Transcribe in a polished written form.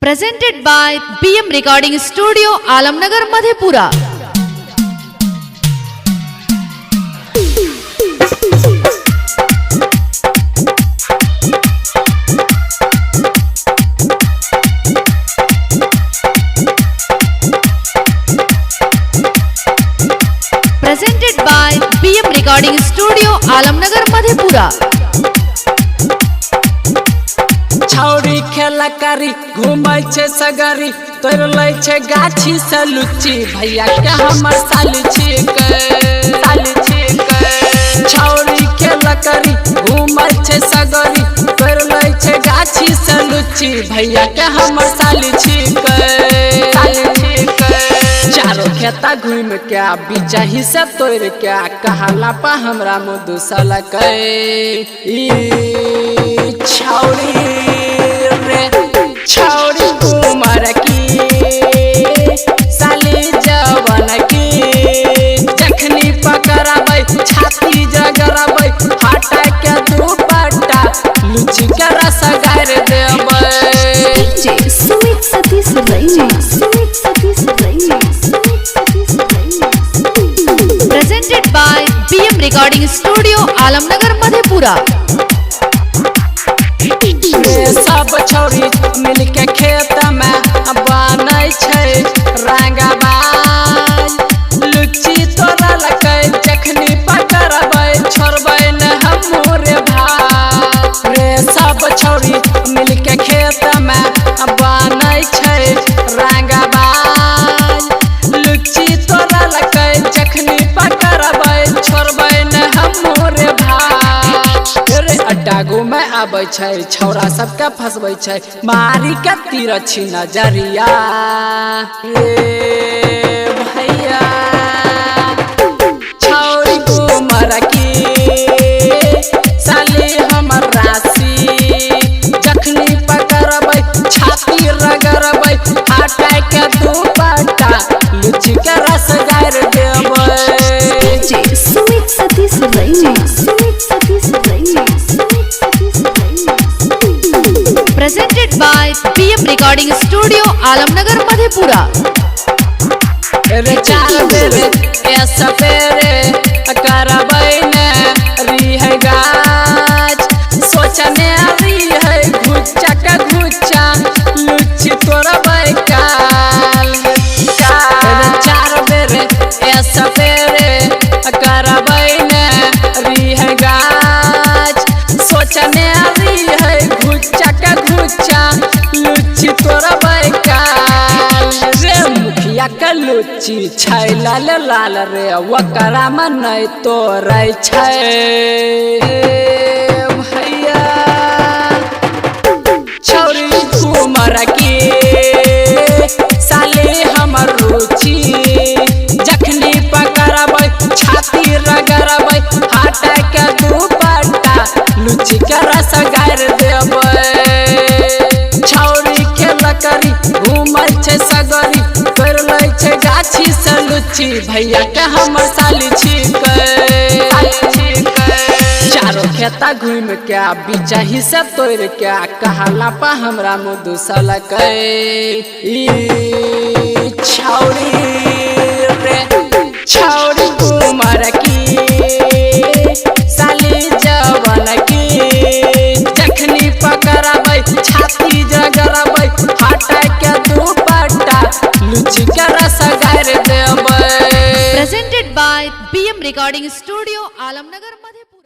Presented by BM Recording Studio, Alamnagar, Madhepura. Presented by BM Recording Studio, Alamnagar, Madhepura. छौरी खेला करी घूमै छे सगरी तोर लै छे गाछी से लुच्ची भैया के हमर साली छिकै छौरी खेला करी घूमै छे सगरी तोर लै छे गाछी से लुच्ची भैया के हमर साली छिकै चारों खेता घूम के बीचा ही से तोड़ के कहला पा हमरा मुँह दूसला छौरी छौरी कुमार की साली जवान की जखनी पकड़ाबै छाती जगराबै हटा के दुपट्टा लुची के रस गार देबै DJ Sweet Satish Remix. Presented by BM Recording Studio, Alamnagar, Madhepura. सब छौरी मिल के खेत में बनै छै रंगबाज लुच्ची तोरा लकै जखनी पकड़बै छोड़बै न हमहूँ रे भाई रे सब छौरी मिल के खेत में बनै छै रंगबाज लुच्ची तोरा लकै जखनी पकड़बै छोड़बै न हमहूँ रे भाई रे अड्डा घूमे आबै छै छौरा सबके फंसबै छै मारी के तीर छी नजरिया भैया छौरी कुमार की साली हमर राशि जखनी पकड़बै छाती रगड़बै हटा के दुपट्टा लुच्ची के रस गार देबै DJ Sweet Satish Remix. Presented by BM Recording Studio, Alamnagar, Madhepura. रे चार बेरे ऐसा बेरे करबै ने रिहे गाछ सोचने रिहे घुच्चा का घुच्चा लुच्ची तोड़बै काल रे चार बेरे ऐसा बेरे करबै ने रिहे गाछ सोचने रिहे घुच्चा का घुच्चा लुच्ची तोड़बै काल रे मुखिया के लुच्ची छै लाल लाल रे ओकरा में नहीं तोड़ै छै भैया छौरी कुमार की साली हमर रुचि जखनी पकड़बै छाती रगड़बै हटा के दुपट्टा लुच्ची के रस गार देबै छौरी खेल करी घूमै छै सगरी कर लै छै गाछी से लुच्ची भैया के हमर साली छिकै चारों खेता घूम के बीचा ही से तोड़ के कहला पा हमरा मुँह दूसला छौरी छौरी कुमार की साली जवान की जखनी पकड़ाबै छाती जगराबै हटा के दुपट्टा लुच्ची के रस गार देबै Presented by BM Recording Studio, Alamnagar, Madhepura.